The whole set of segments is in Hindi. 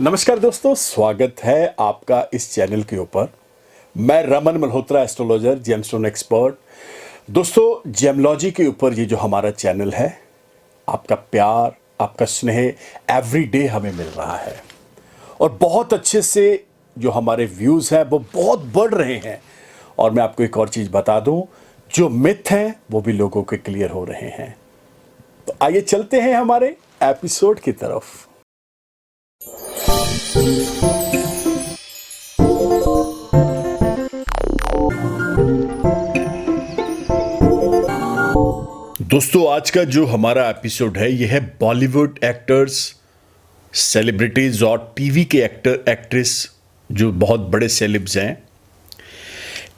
नमस्कार दोस्तों, स्वागत है आपका इस चैनल के ऊपर। मैं Raman Malhotra, astrologer, gemstone expert. दोस्तों, जेमलॉजी के ऊपर ये जो हमारा चैनल है, आपका प्यार, आपका स्नेह एवरी डे हमें मिल रहा है और बहुत अच्छे से जो हमारे व्यूज़ हैं वो बहुत बढ़ रहे हैं। और मैं आपको एक और चीज़ बता दूं, जो मिथ हैं वो भी लोगों के क्लियर हो रहे हैं। तो आइए चलते हैं हमारे एपिसोड की तरफ। दोस्तों, आज का जो हमारा एपिसोड है यह है बॉलीवुड एक्टर्स, सेलिब्रिटीज और टीवी के एक्टर एक्ट्रेस जो बहुत बड़े सेलिब्स हैं,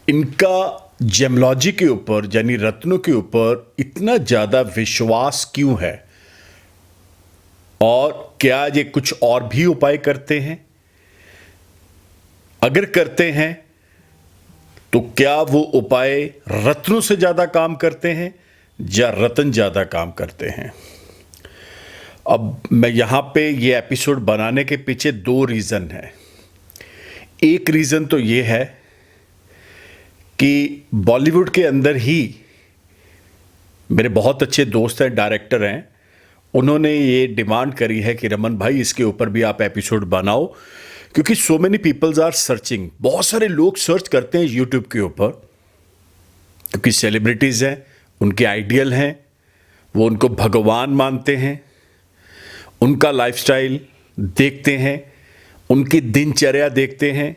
इनका जेमलॉजी के ऊपर यानी रत्नों के ऊपर इतना ज़्यादा विश्वास क्यों है और क्या ये कुछ और भी उपाय करते हैं। अगर करते हैं तो क्या वो उपाय रत्नों से ज़्यादा काम करते हैं या रतन ज़्यादा काम करते हैं। अब मैं यहाँ पे ये एपिसोड बनाने के पीछे दो रीज़न है। एक रीज़न तो ये है कि बॉलीवुड के अंदर ही मेरे बहुत अच्छे दोस्त हैं, डायरेक्टर हैं, उन्होंने ये डिमांड करी है कि रमन भाई इसके ऊपर भी आप एपिसोड बनाओ, क्योंकि so many peoples are searching. बहुत सारे लोग सर्च करते हैं यूट्यूब के ऊपर, क्योंकि सेलिब्रिटीज़ हैं, उनके आइडियल हैं, वो उनको भगवान मानते हैं, उनका लाइफस्टाइल देखते हैं, उनकी दिनचर्या देखते हैं,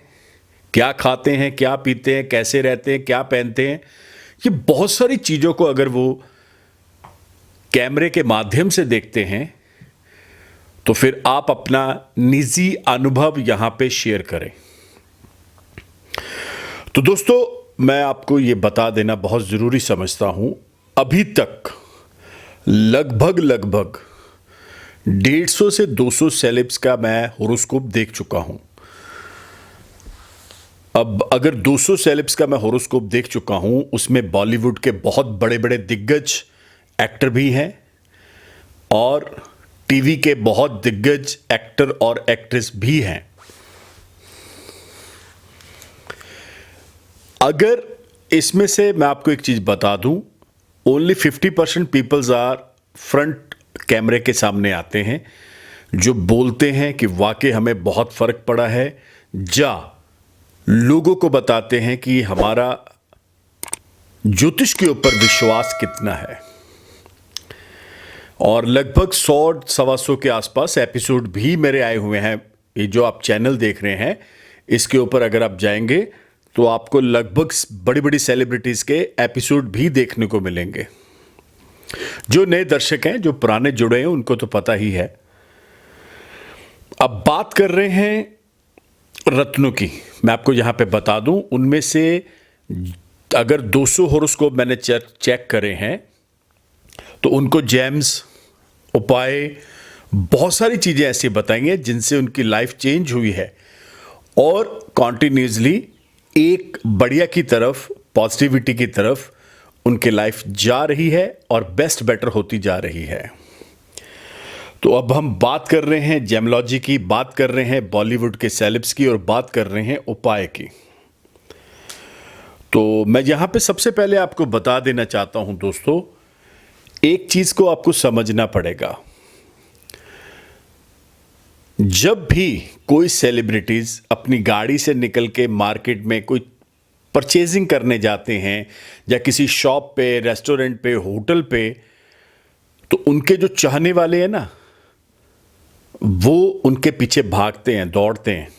क्या खाते हैं, क्या पीते हैं, कैसे रहते हैं, क्या पहनते हैं। ये बहुत सारी चीज़ों को अगर वो कैमरे के माध्यम से देखते हैं तो फिर आप अपना निजी अनुभव यहां पे शेयर करें। तो दोस्तों, मैं आपको ये बता देना बहुत ज़रूरी समझता हूं, अभी तक लगभग 150 से 200 सेलेब्स का मैं होरोस्कोप देख चुका हूं। अब अगर 200 सेलेब्स का मैं होरोस्कोप देख चुका हूं, उसमें बॉलीवुड के बहुत बड़े बड़े दिग्गज एक्टर भी हैं और टीवी के बहुत दिग्गज एक्टर और एक्ट्रेस भी हैं। अगर इसमें से मैं आपको एक चीज बता दूं, ओनली 50% पीपल्स आर फ्रंट कैमरे के सामने आते हैं जो बोलते हैं कि वाकई हमें बहुत फर्क पड़ा है, या लोगों को बताते हैं कि हमारा ज्योतिष के ऊपर विश्वास कितना है। और लगभग 100-125 के आसपास एपिसोड भी मेरे आए हुए हैं। ये जो आप चैनल देख रहे हैं, इसके ऊपर अगर आप जाएंगे तो आपको लगभग बड़ी बड़ी सेलिब्रिटीज के एपिसोड भी देखने को मिलेंगे। जो नए दर्शक हैं, जो पुराने जुड़े हैं, उनको तो पता ही है। अब बात कर रहे हैं रत्नों की। मैं आपको यहां पे बता दूं, उनमें से अगर 200 होरोस्कोप मैंने चेक करे हैं तो उनको जेम्स, उपाय, बहुत सारी चीजें ऐसी बताएंगे जिनसे उनकी लाइफ चेंज हुई है और कॉन्टिन्यूसली एक बढ़िया की तरफ, पॉजिटिविटी की तरफ उनकी लाइफ जा रही है और बेस्ट बेटर होती जा रही है। तो अब हम बात कर रहे हैं जेमलॉजी की, बात कर रहे हैं बॉलीवुड के सेलेब्स की और बात कर रहे हैं उपाय की। तो मैं यहां पे सबसे पहले आपको बता देना चाहता हूं दोस्तों, एक चीज को आपको समझना पड़ेगा। जब भी कोई सेलिब्रिटीज अपनी गाड़ी से निकल के मार्केट में कोई परचेजिंग करने जाते हैं या किसी शॉप पे, रेस्टोरेंट पे, होटल पे, तो उनके जो चाहने वाले हैं ना, वो उनके पीछे भागते हैं, दौड़ते हैं।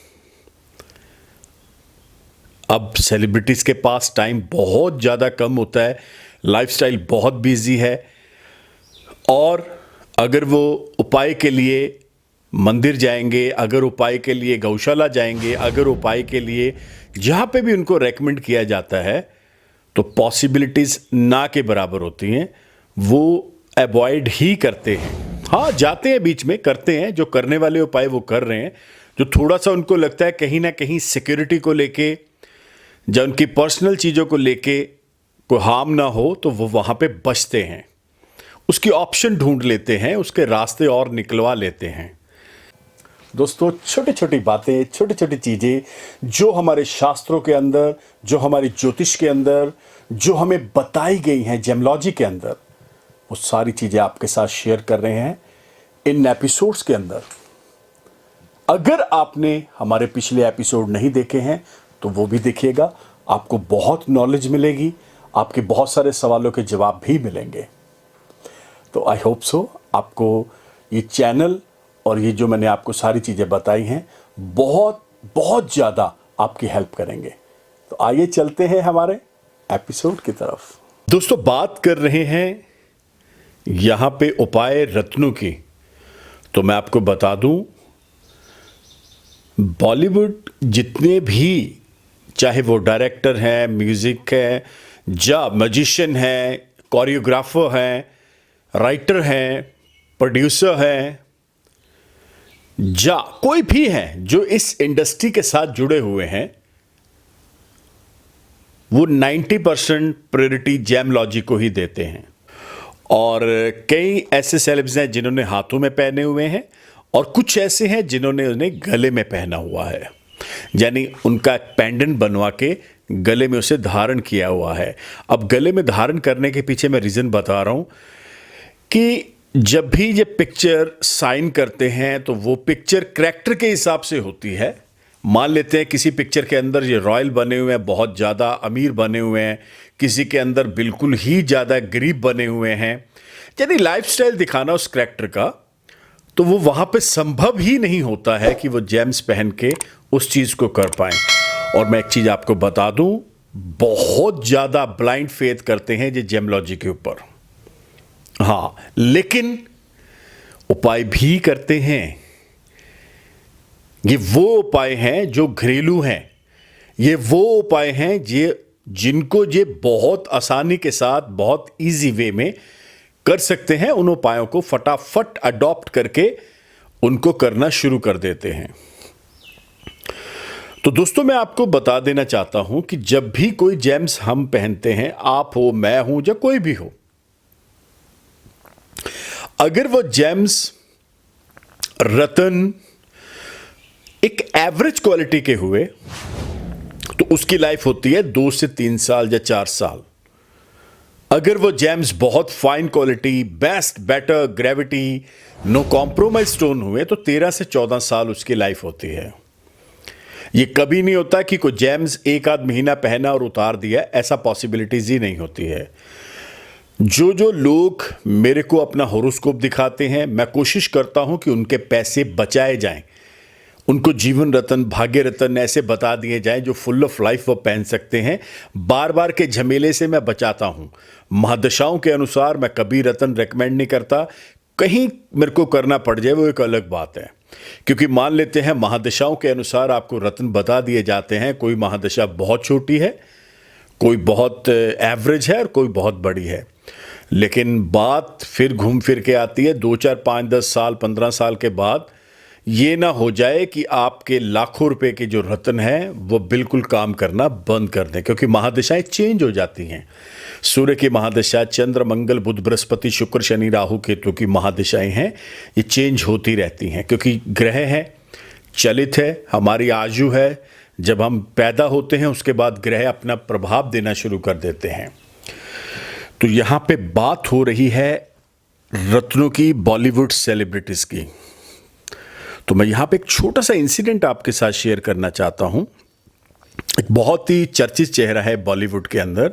अब सेलिब्रिटीज के पास टाइम बहुत ज़्यादा कम होता है, लाइफस्टाइल बहुत बिजी है, और अगर वो उपाय के लिए मंदिर जाएंगे, अगर उपाय के लिए गौशाला जाएंगे, अगर उपाय के लिए जहाँ पे भी उनको रेकमेंड किया जाता है, तो पॉसिबिलिटीज़ ना के बराबर होती हैं। वो अवॉइड ही करते हैं। हाँ, जाते हैं, बीच में करते हैं, जो करने वाले उपाय वो कर रहे हैं। जो थोड़ा सा उनको लगता है कहीं ना कहीं सिक्योरिटी को लेके या उनकी पर्सनल चीज़ों को लेके कोई हार्म ना हो, तो वो वहाँ पे बचते हैं, उसकी ऑप्शन ढूंढ लेते हैं, उसके रास्ते और निकलवा लेते हैं। दोस्तों, छोटी छोटी बातें, छोटी छोटी चीज़ें जो हमारे शास्त्रों के अंदर, जो हमारी ज्योतिष के अंदर, जो हमें बताई गई हैं जेमोलॉजी के अंदर, वो सारी चीज़ें आपके साथ शेयर कर रहे हैं इन एपिसोड्स के अंदर। अगर आपने हमारे पिछले एपिसोड नहीं देखे हैं तो वो भी देखिएगा, आपको बहुत नॉलेज मिलेगी, आपके बहुत सारे सवालों के जवाब भी मिलेंगे। तो आई होप सो आपको ये चैनल और ये जो मैंने आपको सारी चीज़ें बताई हैं बहुत बहुत ज़्यादा आपकी हेल्प करेंगे। तो आइए चलते हैं हमारे एपिसोड की तरफ। दोस्तों, बात कर रहे हैं यहाँ पे उपाय रत्नों की। तो मैं आपको बता दूं, बॉलीवुड जितने भी, चाहे वो डायरेक्टर हैं, म्यूज़िक है, या मैजिशियन हैं, कोरियोग्राफर हैं, राइटर हैं, प्रोड्यूसर हैं, या कोई भी हैं जो इस इंडस्ट्री के साथ जुड़े हुए हैं, वो 90% प्रायोरिटी जेमोलॉजी को ही देते हैं। और कई ऐसे सेलेब्स हैं जिन्होंने हाथों में पहने हुए हैं, और कुछ ऐसे हैं जिन्होंने उन्हें गले में पहना हुआ है, यानी उनका एक पेंडेंट बनवा के गले में उसे धारण किया हुआ है। अब गले में धारण करने के पीछे मैं रीज़न बता रहा हूं कि जब भी ये पिक्चर साइन करते हैं तो वो पिक्चर करैक्टर के हिसाब से होती है। मान लेते हैं किसी पिक्चर के अंदर ये रॉयल बने हुए हैं, बहुत ज़्यादा अमीर बने हुए हैं, किसी के अंदर बिल्कुल ही ज़्यादा गरीब बने हुए हैं, यानी लाइफस्टाइल दिखाना उस करैक्टर का, तो वो वहाँ पे संभव ही नहीं होता है कि वो जेम्स पहन के उस चीज़ को कर पाएँ। और मैं एक चीज़ आपको बता दूँ, बहुत ज़्यादा ब्लाइंड फेथ करते हैं ये जेमोलॉजी के ऊपर। हाँ, लेकिन उपाय भी करते हैं। ये वो उपाय हैं जो घरेलू हैं, ये वो उपाय हैं जिनको ये बहुत आसानी के साथ, बहुत इजी वे में कर सकते हैं। उन उपायों को फटाफट अडॉप्ट करके उनको करना शुरू कर देते हैं। तो दोस्तों, मैं आपको बता देना चाहता हूं कि जब भी कोई जेम्स हम पहनते हैं, आप हो, मैं हूं, या कोई भी हो, अगर वो जेम्स रतन एक एवरेज क्वालिटी के हुए तो उसकी लाइफ होती है 2 से 3 साल या 4 साल। अगर वो जेम्स बहुत fine quality, best, better, gravity, no compromise stone हुए तो 13 से 14 साल उसकी लाइफ होती है। ये कभी नहीं होता कि कोई जेम्स एक आध महीना पहना और उतार दिया, ऐसा पॉसिबिलिटीज ही नहीं होती है। जो लोग मेरे को अपना होरोस्कोप दिखाते हैं, मैं कोशिश करता हूं कि उनके पैसे बचाए जाएं, उनको जीवन रतन, भाग्य रतन ऐसे बता दिए जाएं जो फुल ऑफ लाइफ वो पहन सकते हैं। बार बार के झमेले से मैं बचाता हूं। महादशाओं के अनुसार मैं कभी रतन रेकमेंड नहीं करता। कहीं मेरे को करना पड़ जाए वो एक अलग बात है, क्योंकि मान लेते हैं महादशाओं के अनुसार आपको रत्न बता दिए जाते हैं। कोई महादशा बहुत छोटी है, कोई बहुत एवरेज है और कोई बहुत बड़ी है, लेकिन बात फिर घूम फिर के आती है 2, 4, 5, 10 साल, 15 साल के बाद ये ना हो जाए कि आपके लाखों रुपए के जो रत्न हैं वो बिल्कुल काम करना बंद कर दें, क्योंकि महादशाएं चेंज हो जाती हैं। सूर्य की महादशा, चंद्र, मंगल, बुध, बृहस्पति, शुक्र, शनि, राहु, केतु की महादशाएं हैं, ये चेंज होती रहती हैं, क्योंकि ग्रह हैं, चलित है, हमारी आयु है। जब हम पैदा होते हैं उसके बाद ग्रह अपना प्रभाव देना शुरू कर देते हैं। तो यहाँ पे बात हो रही है रत्नों की, बॉलीवुड सेलिब्रिटीज की। तो मैं यहाँ पे एक छोटा सा इंसिडेंट आपके साथ शेयर करना चाहता हूँ। एक बहुत ही चर्चित चेहरा है बॉलीवुड के अंदर,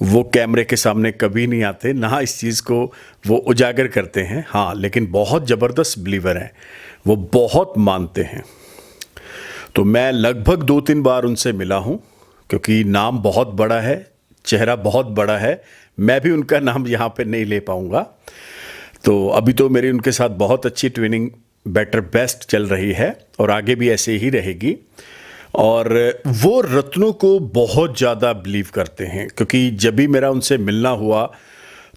वो कैमरे के सामने कभी नहीं आते, ना इस चीज़ को वो उजागर करते हैं, हाँ, लेकिन बहुत ज़बरदस्त बिलीवर हैं, वो बहुत मानते हैं। तो मैं लगभग 2-3 बार उनसे मिला हूँ, क्योंकि नाम बहुत बड़ा है, चेहरा बहुत बड़ा है। मैं भी उनका नाम यहाँ पे नहीं ले पाऊँगा। तो अभी तो मेरी उनके साथ बहुत अच्छी ट्रेनिंग, बेटर बेस्ट चल रही है और आगे भी ऐसे ही रहेगी। और वो रत्नों को बहुत ज़्यादा बिलीव करते हैं, क्योंकि जब भी मेरा उनसे मिलना हुआ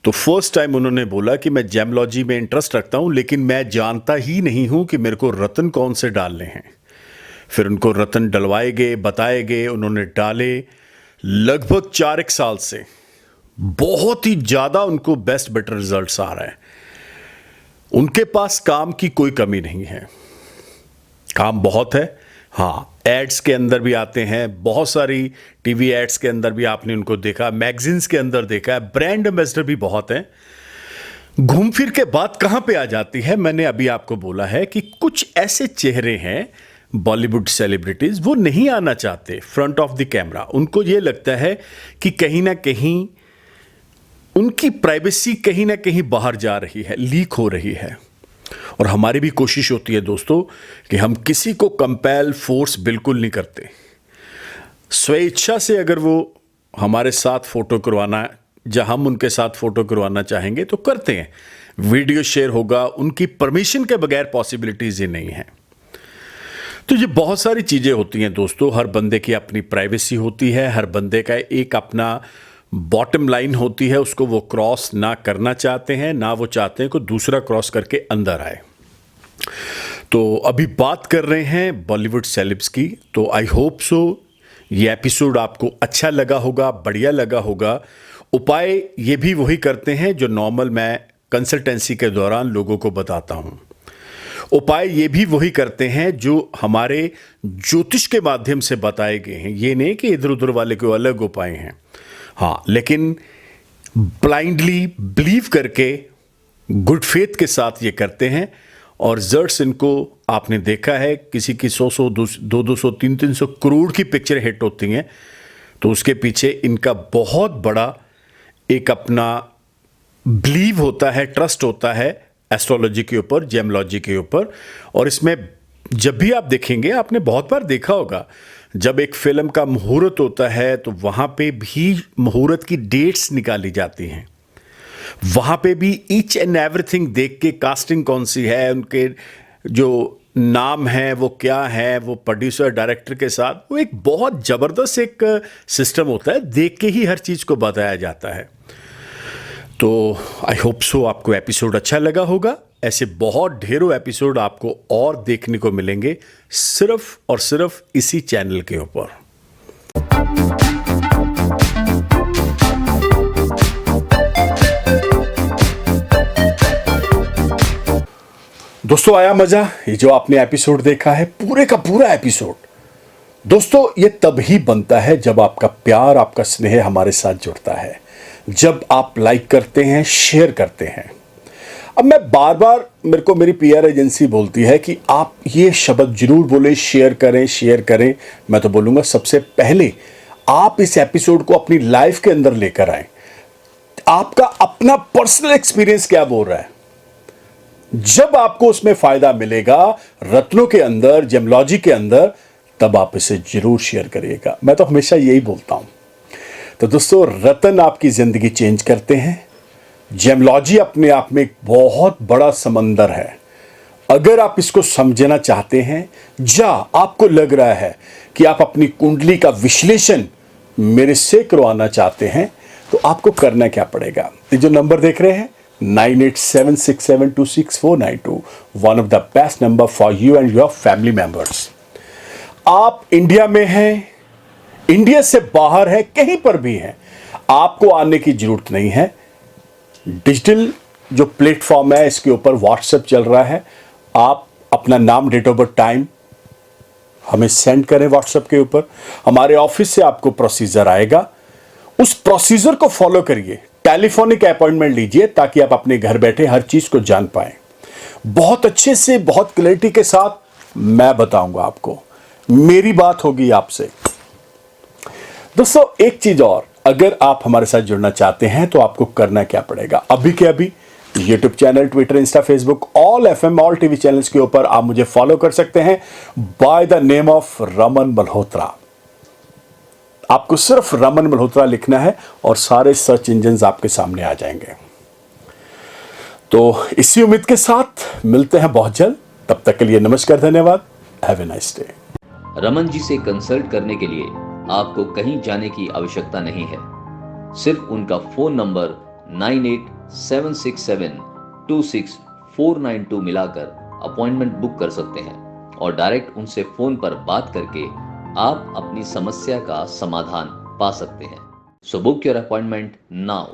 तो फर्स्ट टाइम उन्होंने बोला कि मैं जेमोलॉजी में इंटरेस्ट रखता हूँ, लेकिन मैं जानता ही नहीं हूँ कि मेरे को रत्न कौन से डालने हैं। फिर उनको रत्न डलवाए गए, बताए गए, उन्होंने डाले। लगभग 4 साल से बहुत ही ज़्यादा उनको बेस्ट बेटर रिजल्ट्स आ रहे हैं। उनके पास काम की कोई कमी नहीं है। काम बहुत है। हाँ, एड्स के अंदर भी आते हैं, बहुत सारी टीवी एड्स के अंदर भी आपने उनको देखा, मैगजीन्स के अंदर देखा है, ब्रांड एम्बेसडर भी बहुत हैं। घूम फिर के बात कहाँ पे आ जाती है, मैंने अभी आपको बोला है कि कुछ ऐसे चेहरे हैं बॉलीवुड सेलिब्रिटीज, वो नहीं आना चाहते फ्रंट ऑफ द कैमरा। उनको ये लगता है कि कहीं ना कहीं उनकी प्राइवेसी कहीं ना कहीं बाहर जा रही है, लीक हो रही है। और हमारी भी कोशिश होती है दोस्तों कि हम किसी को कंपेल फोर्स बिल्कुल नहीं करते। स्वेच्छा से अगर वो हमारे साथ फोटो करवाना, जहां हम उनके साथ फोटो करवाना चाहेंगे तो करते हैं, वीडियो शेयर होगा, उनकी परमिशन के बगैर पॉसिबिलिटीज ही नहीं है। तो ये बहुत सारी चीजें होती हैं दोस्तों, हर बंदे की अपनी प्राइवेसी होती है, हर बंदे का एक अपना बॉटम लाइन होती है, उसको वो क्रॉस ना करना चाहते हैं, ना वो चाहते हैं कि दूसरा क्रॉस करके अंदर आए। तो अभी बात कर रहे हैं बॉलीवुड सेलेब्स की, तो आई होप सो ये एपिसोड आपको अच्छा लगा होगा, बढ़िया लगा होगा। उपाय ये भी वही करते हैं जो नॉर्मल मैं कंसल्टेंसी के दौरान लोगों को बताता हूं। उपाय ये भी वही करते हैं जो हमारे ज्योतिष के माध्यम से बताए गए हैं। ये नहीं कि इधर उधर वाले कोई अलग उपाय हैं, हाँ, लेकिन ब्लाइंडली बिलीव करके गुड फेथ के साथ ये करते हैं। और रिजल्ट्स इनको आपने देखा है, किसी की 100 200 300 करोड़ की पिक्चर हिट होती हैं, तो उसके पीछे इनका बहुत बड़ा एक अपना बिलीव होता है, ट्रस्ट होता है एस्ट्रोलॉजी के ऊपर, जेमोलॉजी के ऊपर। और इसमें जब भी आप देखेंगे, आपने बहुत बार देखा होगा, जब एक फिल्म का मुहूर्त होता है तो वहां पे भी मुहूर्त की डेट्स निकाली जाती हैं, वहां पे भी ईच एंड एवरीथिंग देख के कास्टिंग कौन सी है, उनके जो नाम है वो क्या है, वो प्रोड्यूसर डायरेक्टर के साथ, वो एक बहुत ज़बरदस्त एक सिस्टम होता है, देख के ही हर चीज़ को बताया जाता है। तो आई होप सो आपको एपिसोड अच्छा लगा होगा। ऐसे बहुत ढेरों एपिसोड आपको और देखने को मिलेंगे सिर्फ और सिर्फ इसी चैनल के ऊपर। दोस्तों, आया मजा? ये जो आपने एपिसोड देखा है, पूरे का पूरा एपिसोड दोस्तों, ये तब ही बनता है जब आपका प्यार, आपका स्नेह हमारे साथ जुड़ता है, जब आप लाइक करते हैं, शेयर करते हैं। अब मैं बार बार, मेरे को मेरी पीआर एजेंसी बोलती है कि आप ये शब्द जरूर बोले, शेयर करें, शेयर करें। मैं तो बोलूंगा सबसे पहले आप इस एपिसोड को अपनी लाइफ के अंदर लेकर आए। आपका अपना पर्सनल एक्सपीरियंस क्या बोल रहा है, जब आपको उसमें फायदा मिलेगा रत्नों के अंदर, जेमोलॉजी के अंदर, तब आप इसे जरूर शेयर करिएगा। मैं तो हमेशा यही बोलता हूं। तो दोस्तों, रत्न आपकी जिंदगी चेंज करते हैं। जेमोलॉजी अपने आप में एक बहुत बड़ा समंदर है। अगर आप इसको समझना चाहते हैं, या आपको लग रहा है कि आप अपनी कुंडली का विश्लेषण मेरे से करवाना चाहते हैं, तो आपको करना क्या पड़ेगा? ये जो नंबर देख रहे हैं 9876726492, one of the best number for you and your family members. आप इंडिया में हैं, इंडिया से बाहर है, कहीं पर भी हैं, आपको आने की जरूरत नहीं है। डिजिटल जो प्लेटफॉर्म है, इसके ऊपर व्हाट्सएप चल रहा है। आप अपना नाम, डेट ऑफ बर्थ, टाइम हमें सेंड करें व्हाट्सएप के ऊपर। हमारे ऑफिस से आपको प्रोसीजर आएगा, उस प्रोसीजर को फॉलो करिए। टेलीफोनिक अपॉइंटमेंट लीजिए ताकि आप अपने घर बैठे हर चीज को जान पाएं। बहुत अच्छे से, बहुत क्लैरिटी के साथ मैं बताऊंगा आपको, मेरी बात होगी आपसे। दोस्तों, एक चीज और, अगर आप हमारे साथ जुड़ना चाहते हैं तो आपको करना क्या पड़ेगा? अभी के अभी YouTube channel, Twitter, Insta, Facebook, all FM, all TV channels के ऊपर आप मुझे फॉलो कर सकते हैं by the name of Raman Malhotra. आपको सिर्फ रमन मल्होत्रा लिखना है और सारे सर्च इंजन्स आपके सामने आ जाएंगे। तो इसी उम्मीद के साथ मिलते हैं बहुत जल्द। तब तक के लिए नमस्कार, धन्यवाद, have a nice day. Raman ji से कंसल्ट करने के लिए आपको कहीं जाने की आवश्यकता नहीं है। सिर्फ उनका फोन नंबर 9876726492 मिलाकर अपॉइंटमेंट बुक कर सकते हैं और डायरेक्ट उनसे फोन पर बात करके आप अपनी समस्या का समाधान पा सकते हैं। So book your appointment now.